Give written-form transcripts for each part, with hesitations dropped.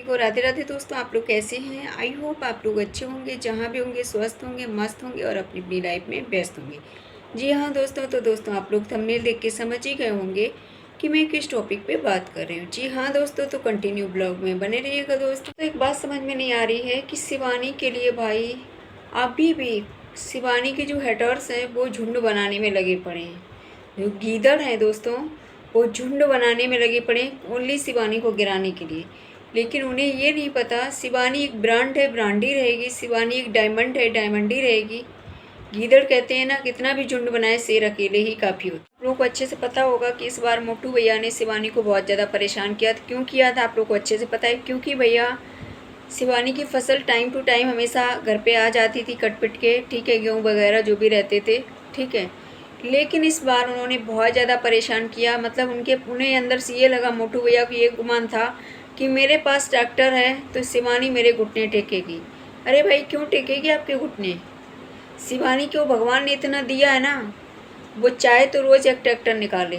को राधे राधे दोस्तों, आप लोग कैसे हैं? आई होप आप लोग अच्छे होंगे, जहाँ भी होंगे स्वस्थ होंगे, मस्त होंगे और अपनी अपनी लाइफ में व्यस्त होंगे। जी हाँ दोस्तों, तो दोस्तों आप लोग थंबनेल देख के समझ ही गए होंगे कि मैं किस टॉपिक पे बात कर रही हूँ। जी हाँ दोस्तों, तो कंटिन्यू ब्लॉग में बने रहिएगा दोस्तों। तो एक बात समझ में नहीं आ रही है कि शिवानी के लिए भाई अभी भी शिवानी के जो हेटर्स हैं वो झुंड बनाने में लगे पड़े हैं। जो गीदड़ हैं दोस्तों, वो झुंड बनाने में लगे पड़े हैं ओनली शिवानी को गिराने के लिए। लेकिन उन्हें ये नहीं पता शिवानी एक ब्रांड है, ब्रांडी रहेगी। शिवानी एक डायमंड है, डायमंडी रहेगी। गीदड़ कहते हैं ना, कितना भी झुंड बनाए शेर अकेले ही काफ़ी होता है। आप लोगों को अच्छे से पता होगा कि इस बार मोटू भैया ने शिवानी को बहुत ज़्यादा परेशान किया था। क्यों किया था आप लोग को अच्छे से पता है, क्योंकि भैया शिवानी की फसल टाइम टू टाइम हमेशा घर पे आ जाती थी कट पिट के, ठीक है, गेहूँ वगैरह जो भी रहते थे, ठीक है। लेकिन इस बार उन्होंने बहुत ज़्यादा परेशान किया। मतलब उन्हें अंदर से ये लगा, मोटू भैया को ये गुमान था कि मेरे पास ट्रैक्टर है तो शिवानी मेरे घुटने टेकेगी। अरे भाई, क्यों टेकेगी आपके घुटने? शिवानी को भगवान ने इतना दिया है ना, वो चाहे तो रोज़ एक ट्रैक्टर निकाले।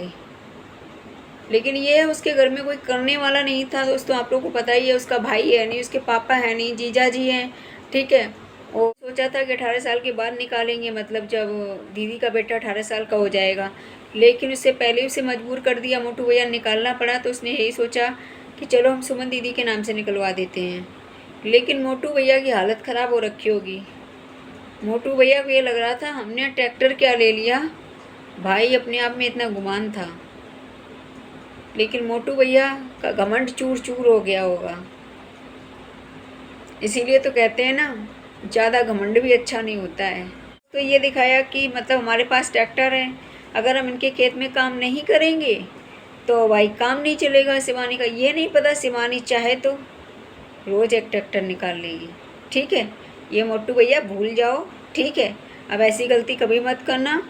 लेकिन ये उसके घर में कोई करने वाला नहीं था दोस्तों। आप लोगों को पता ही है, उसका भाई है नहीं, उसके पापा है नहीं, जीजा जी हैं, ठीक है। वो सोचा था कि 18 साल के बाद निकालेंगे, मतलब जब दीदी का बेटा 18 साल का हो जाएगा। लेकिन उससे पहले उसे मजबूर कर दिया मोटू भैया, निकालना पड़ा। तो उसने यही सोचा कि चलो हम सुमन दीदी के नाम से निकलवा देते हैं। लेकिन मोटू भैया की हालत ख़राब हो रखी होगी। मोटू भैया को ये लग रहा था हमने ट्रैक्टर क्या ले लिया, भाई अपने आप में इतना गुमान था। लेकिन मोटू भैया का घमंड चूर चूर हो गया होगा। इसीलिए तो कहते हैं ना, ज़्यादा घमंड भी अच्छा नहीं होता है। तो ये दिखाया कि मतलब हमारे पास ट्रैक्टर है, अगर हम इनके खेत में काम नहीं करेंगे तो भाई काम नहीं चलेगा। शिवानी का ये नहीं पता, शिवानी चाहे तो रोज़ एक ट्रैक्टर निकाल लेगी, ठीक है। ये मोटू भैया भूल जाओ, ठीक है। अब ऐसी गलती कभी मत करना,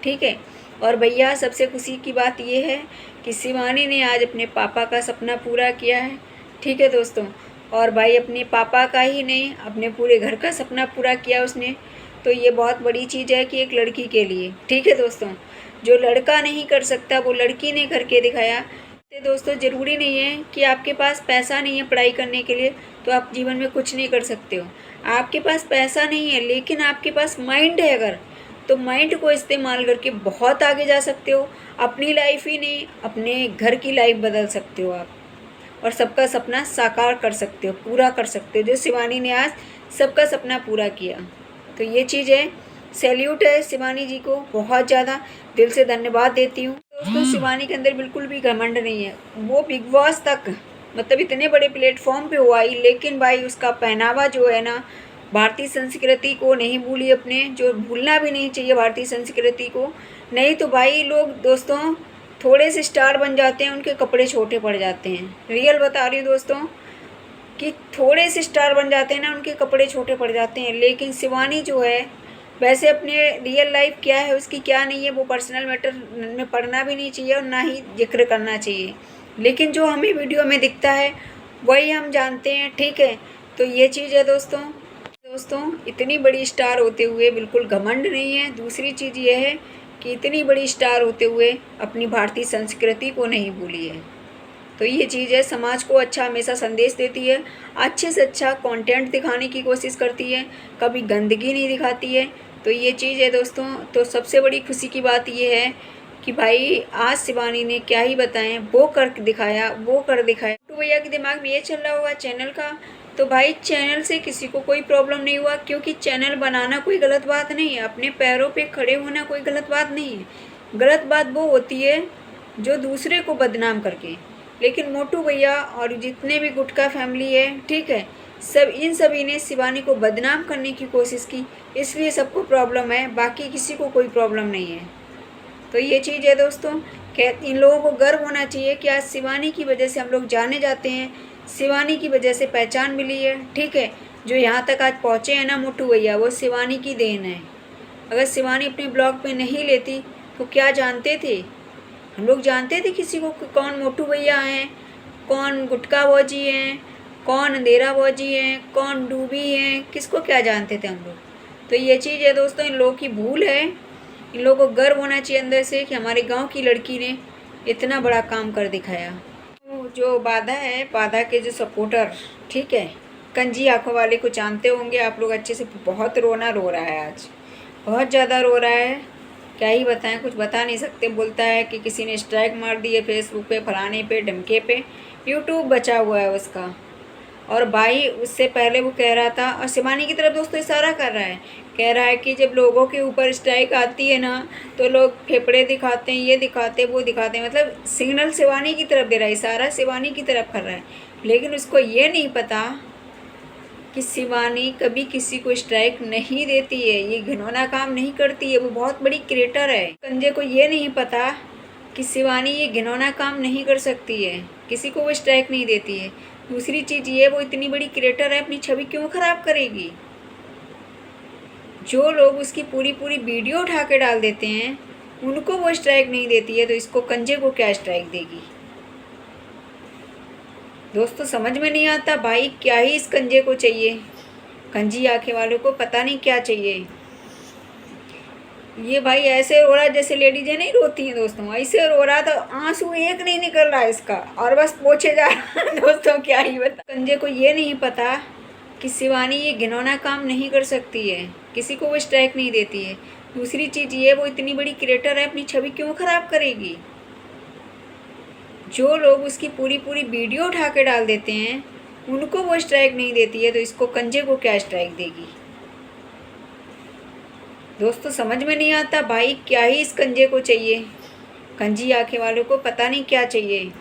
ठीक है। और भैया सबसे खुशी की बात ये है कि शिवानी ने आज अपने पापा का सपना पूरा किया है, ठीक है दोस्तों। और भाई अपने पापा का ही नहीं, अपने पूरे घर का सपना पूरा किया उसने। तो ये बहुत बड़ी चीज़ है कि एक लड़की के लिए, ठीक है दोस्तों। जो लड़का नहीं कर सकता वो लड़की ने करके दिखाया। तो दोस्तों ज़रूरी नहीं है कि आपके पास पैसा नहीं है पढ़ाई करने के लिए तो आप जीवन में कुछ नहीं कर सकते हो। आपके पास पैसा नहीं है लेकिन आपके पास माइंड है अगर, तो माइंड को इस्तेमाल करके बहुत आगे जा सकते हो। अपनी लाइफ ही नहीं, अपने घर की लाइफ बदल सकते हो आप, और सबका सपना साकार कर सकते हो, पूरा कर सकते हो। जो शिवानी ने आज सबका सपना पूरा किया, तो ये चीज़ है। सैल्यूट है शिवानी जी को, बहुत ज़्यादा दिल से धन्यवाद देती हूँ दोस्तों। शिवानी के अंदर बिल्कुल भी घमंड नहीं है। वो बिग बॉस तक, मतलब इतने बड़े प्लेटफॉर्म पे हुआ ही, लेकिन भाई उसका पहनावा जो है ना, भारतीय संस्कृति को नहीं भूली अपने, जो भूलना भी नहीं चाहिए भारतीय संस्कृति को। नहीं तो भाई लोग दोस्तों थोड़े से स्टार बन जाते हैं, उनके कपड़े छोटे पड़ जाते हैं। रियल बता रही हूँ दोस्तों कि थोड़े से स्टार बन जाते हैं ना, उनके कपड़े छोटे पड़ जाते हैं। लेकिन शिवानी जो है, वैसे अपने रियल लाइफ क्या है उसकी क्या नहीं है, वो पर्सनल मैटर में पढ़ना भी नहीं चाहिए और ना ही जिक्र करना चाहिए। लेकिन जो हमें वीडियो में दिखता है वही हम जानते हैं, ठीक है। तो ये चीज़ है दोस्तों। इतनी बड़ी स्टार होते हुए बिल्कुल घमंड नहीं है। दूसरी चीज़ ये है कि इतनी बड़ी स्टार होते हुए अपनी भारतीय संस्कृति को नहीं भूली है। तो ये चीज़ है, समाज को अच्छा हमेशा संदेश देती है, अच्छे से अच्छा कंटेंट दिखाने की कोशिश करती है, कभी गंदगी नहीं दिखाती है। तो ये चीज़ है दोस्तों। तो सबसे बड़ी खुशी की बात ये है कि भाई आज शिवानी ने क्या ही बताएं, वो कर दिखाया, वो कर दिखाया। तो भैया के दिमाग में ये चल रहा होगा चैनल का, तो भाई चैनल से किसी को कोई प्रॉब्लम नहीं हुआ, क्योंकि चैनल बनाना कोई गलत बात नहीं है, अपने पैरों पे खड़े होना कोई गलत बात नहीं है। गलत बात वो होती है जो दूसरे को बदनाम करके। लेकिन मोटू भैया और जितने भी गुटका फैमिली है, ठीक है, इन सभी ने शिवानी को बदनाम करने की कोशिश की, इसलिए सबको प्रॉब्लम है, बाकी किसी को कोई प्रॉब्लम नहीं है। तो ये चीज़ है दोस्तों। इन लोगों को गर्व होना चाहिए कि आज शिवानी की वजह से हम लोग जाने जाते हैं, शिवानी की वजह से पहचान मिली है, ठीक है। जो यहाँ तक आज पहुँचे हैं ना मोटू भैया, वो शिवानी की देन है। अगर शिवानी अपने ब्लॉग पे नहीं लेती तो क्या जानते थे हम लोग? जानते थे किसी को कौन मोटू भैया हैं, कौन गुटका बौजी हैं, कौन अंधेरा बौजी हैं, कौन डूबी हैं? किसको क्या जानते थे हम लोग? तो ये चीज़ है दोस्तों, इन लोगों की भूल है। इन लोगों को गर्व होना चाहिए अंदर से कि हमारे गांव की लड़की ने इतना बड़ा काम कर दिखाया। जो बाधा है, बाधा के जो सपोर्टर, ठीक है, कंजी आंखों वाले को जानते होंगे आप लोग अच्छे से। बहुत रोना रो रहा है आज, बहुत ज़्यादा रो रहा है, क्या ही बताएं, कुछ बता नहीं सकते। बोलता है कि किसी ने स्ट्राइक मार दी है फेसबुक पे, फलाने पे, ढमके पे, यूट्यूब बचा हुआ है उसका। और भाई उससे पहले वो कह रहा था, और शिवानी की तरफ दोस्तों इशारा कर रहा है, कह रहा है कि जब लोगों के ऊपर स्ट्राइक आती है ना तो लोग फेफड़े दिखाते हैं, ये दिखाते हैं, वो दिखाते हैं, मतलब सिग्नल शिवानी की तरफ दे रहा है, इशारा शिवानी की तरफ कर रहा है। लेकिन उसको ये नहीं पता कि शिवानी कभी किसी को स्ट्राइक नहीं देती है, ये घिनौना काम नहीं करती है, वो बहुत बड़ी क्रिएटर है। कंजे को ये नहीं पता कि शिवानी ये घिनौना काम नहीं कर सकती है, किसी को वो स्ट्राइक नहीं देती है। दूसरी चीज़ ये, वो इतनी बड़ी क्रिएटर है, अपनी छवि क्यों खराब करेगी। जो लोग उसकी पूरी पूरी वीडियो उठा के डाल देते हैं उनको वो स्ट्राइक नहीं देती है, तो इसको कंजे को क्या स्ट्राइक देगी। दोस्तों समझ में नहीं आता भाई, क्या ही इस कंजे को चाहिए। कंजी आंखें वालों को पता नहीं क्या चाहिए। ये भाई ऐसे रो रहा जैसे लेडीजें नहीं रोती हैं दोस्तों, ऐसे रो रहा, तो आंसू एक नहीं निकल रहा इसका, और बस पोछे जा रहा है। दोस्तों क्या ही बता। कंजे को ये नहीं पता कि शिवानी ये घिनौना काम नहीं कर सकती है, किसी को वो स्ट्राइक नहीं देती है। दूसरी चीज़ ये, वो इतनी बड़ी क्रिएटर है, अपनी छवि क्यों खराब करेगी। जो लोग उसकी पूरी पूरी वीडियो उठा के डाल देते हैं उनको वो स्ट्राइक नहीं देती है, तो इसको कंजे को क्या स्ट्राइक देगी। दोस्तों समझ में नहीं आता भाई, क्या ही इस कंजे को चाहिए। कंजी आंखें वालों को पता नहीं क्या चाहिए।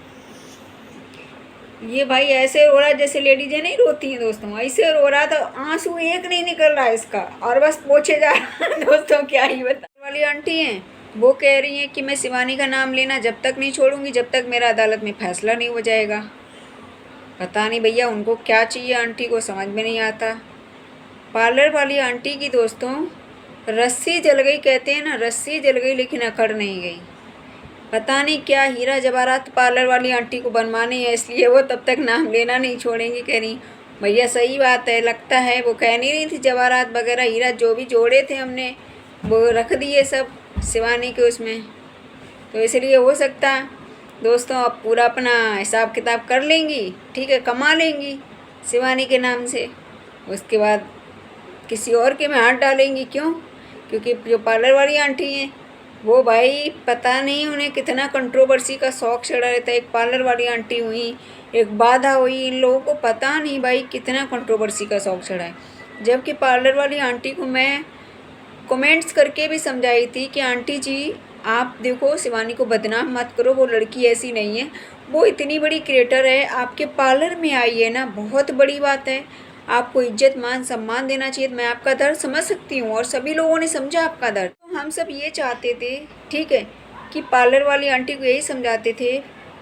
ये भाई ऐसे रो रहा जैसे लेडीजें नहीं रोती हैं दोस्तों, ऐसे रो रहा, तो आंसू एक नहीं निकल रहा इसका, और बस पोछे जा रहा है। दोस्तों क्या ही बता। वाली आंटी हैं, वो कह रही हैं कि मैं शिवानी का नाम लेना जब तक नहीं छोड़ूंगी जब तक मेरा अदालत में फैसला नहीं हो जाएगा। पता नहीं भैया उनको क्या चाहिए, आंटी को समझ में नहीं आता। पार्लर वाली आंटी की दोस्तों रस्सी जल गई, कहते हैं ना, रस्सी जल गई लेकिन अकड़ नहीं गई। पता नहीं क्या हीरा जवाहरात पार्लर वाली आंटी को बनवाने हैं, इसलिए वो तब तक नाम लेना नहीं छोड़ेंगी। कह रही भैया सही बात है, लगता है वो कह नहीं रही थी जवाहरात वगैरह हीरा जो भी जोड़े थे हमने वो रख दिए सब शिवानी के उसमें, तो इसलिए हो सकता है दोस्तों अब पूरा अपना हिसाब किताब कर लेंगी, ठीक है, कमा लेंगी शिवानी के नाम से। उसके बाद किसी और के में हाथ डालेंगी, क्यों, क्योंकि जो पार्लर वाली आंटी हैं वो भाई पता नहीं उन्हें कितना कंट्रोवर्सी का शौक़ चढ़ा रहता है। एक पार्लर वाली आंटी हुई, एक बाधा हुई, इन लोगों को पता नहीं भाई कितना कंट्रोवर्सी का शौक़ चढ़ा है। जबकि पार्लर वाली आंटी को मैं कमेंट्स करके भी समझाई थी कि आंटी जी आप देखो शिवानी को बदनाम मत करो, वो लड़की ऐसी नहीं है, वो इतनी बड़ी क्रिएटर है, आपके पार्लर में आई है ना, बहुत बड़ी बात है, आपको इज्जत मान सम्मान देना चाहिए। मैं आपका दर्द समझ सकती हूँ और सभी लोगों ने समझा आपका दर्द। तो हम सब ये चाहते थे, ठीक है, कि पार्लर वाली आंटी को यही समझाते थे,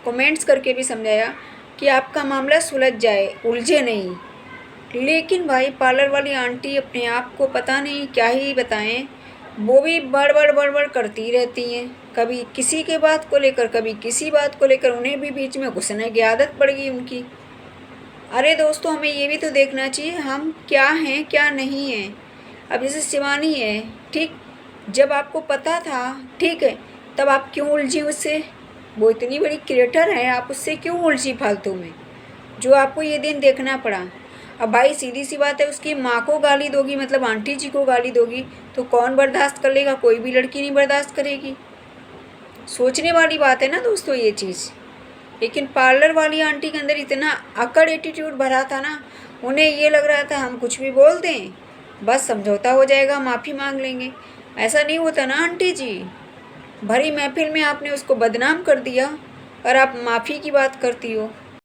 कमेंट्स करके भी समझाया कि आपका मामला सुलझ जाए, उलझे नहीं। लेकिन भाई पार्लर वाली आंटी अपने आप को पता नहीं क्या ही बताएं, वो भी बड़ करती रहती हैं, कभी किसी के बात को लेकर कभी किसी बात को लेकर, उन्हें भी बीच में घुसने की आदत पड़ गई उनकी। अरे दोस्तों हमें ये भी तो देखना चाहिए हम क्या हैं क्या नहीं हैं। अब जैसे शिवानी है, ठीक, जब आपको पता था, ठीक है, तब आप क्यों उलझी उससे, वो इतनी बड़ी क्रिएटर है, आप उससे क्यों उलझी फालतू में, जो आपको ये दिन देखना पड़ा। अब भाई सीधी सी बात है, उसकी माँ को गाली दोगी, मतलब आंटी जी को गाली दोगी, तो कौन बर्दाश्त कर लेगा, कोई भी लड़की नहीं बर्दाश्त करेगी। सोचने वाली बात है ना दोस्तों ये चीज़। लेकिन पार्लर वाली आंटी के अंदर इतना अकड़ एटीट्यूड भरा था ना, उन्हें ये लग रहा था हम कुछ भी बोल दें बस समझौता हो जाएगा, माफ़ी मांग लेंगे। ऐसा नहीं होता ना आंटी जी, भरी महफिल में आपने उसको बदनाम कर दिया और आप माफ़ी की बात करती हो।